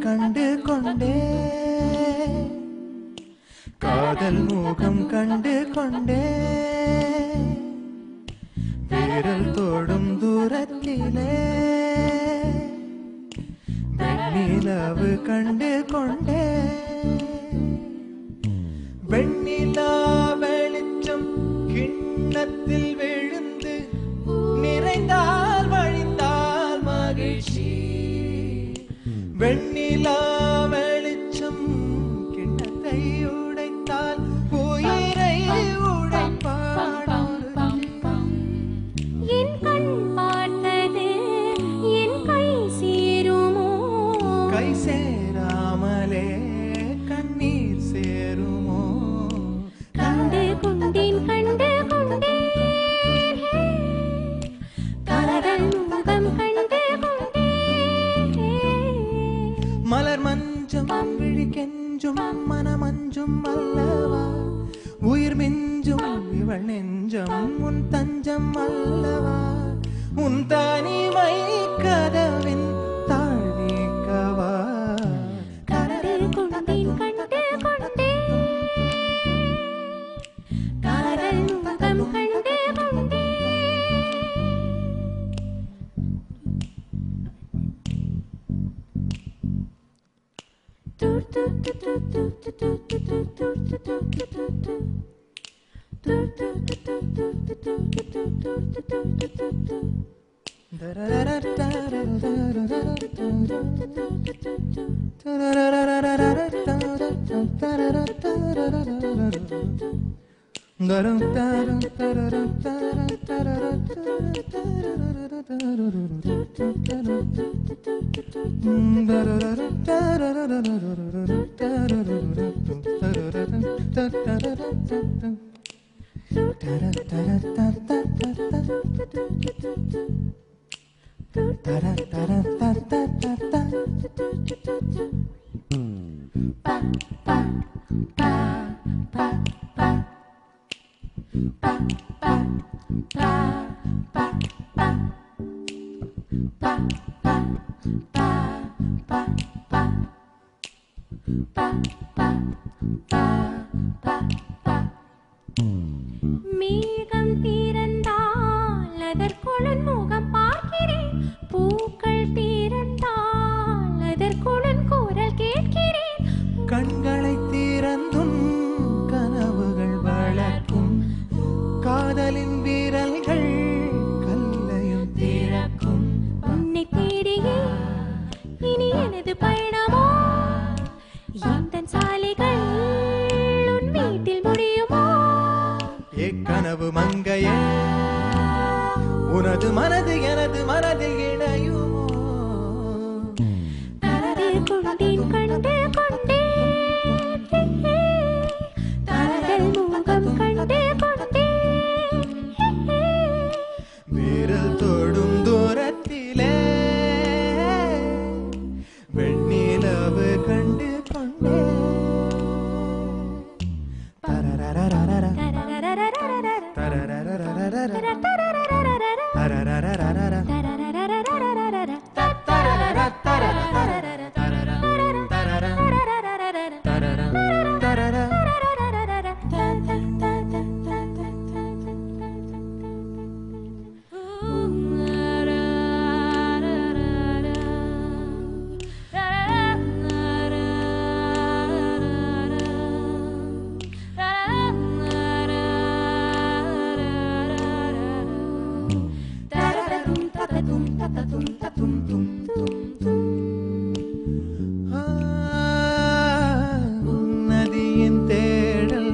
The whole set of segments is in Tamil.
கண்டு கொண்டே காதல் முகம் கண்டு கொண்டே விரல் தோடும் தூரத்திலே வெண்ணிலவு கண்டு கொண்டே வெண்ணிலா வெளிச்சம் கிண்ணத்தில் விழுந்து நிறைந்தால் வழிந்தால் மகிழ்ச்சி வெண்ணிலா வெளிச்சம் கிண்ணத்தை உடைத்தால் உயிரை உடைப்பாள் என் கண் பார்த்தது என் கை சேருமோ கை சேராமலே கண்ணீர் சேருமோ கண்டு கொண்டேன் காதல் முகம் கண்டு கொண்டேன் மலர் மஞ்சம் விழி கெஞ்சும் மனமஞ்சும் அல்லவா உயிர் மிஞ்சும் இவள் நெஞ்சம் உன் தஞ்சம் அல்லவா உன் தனிமை கதவின் தாழ்நீக்கவா கண்டு கொண்டேன் காதல் முகம் கண்டு கொண்டேன் மேகம் தீரந்தால் அதற்குடன் முகம் பார்க்கிறேன் பூக்கள் தீரந்தால் அதற்குடன் குரல் கேட்கிறேன் கண்களை திறந்தும் கனவுகள் வளர்க்கும் காதலின் வீரல்கள் கல்லையும் திறக்கும் உன்னை தேடியே இனி எனது பயணமோ இந்த சாலைகள் உன் வீட்டில் முடியுமோ கனவு மங்கையே உனது மனது எனது மனதில் இணையுமோ கண்டு கொண்டேன் காதல் முகம் கண்டு கொண்டேன் விரல் தோடும் தூரத்திலே வெண்ணிலவு கண்டு கொண்டே நதியின் தேடல்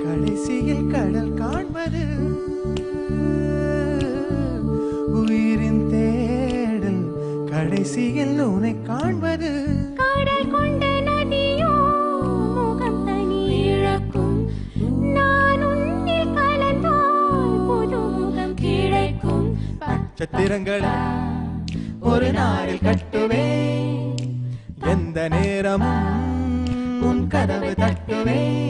கடைசியில் கடல் காண்பது உயிரின் தேடல் கடைசியில் உன்னை காண்பது கடல் கொண்ட நதியோ முகம் தனி இழக்கும் நான் உன்னில் கலந்தால் புது முகம் கிடைக்கும் சத்திரங்களை ஒரு நாளில் கட்டுவேன் எந்த நேரமும் உன் கதவு தட்டுவேன்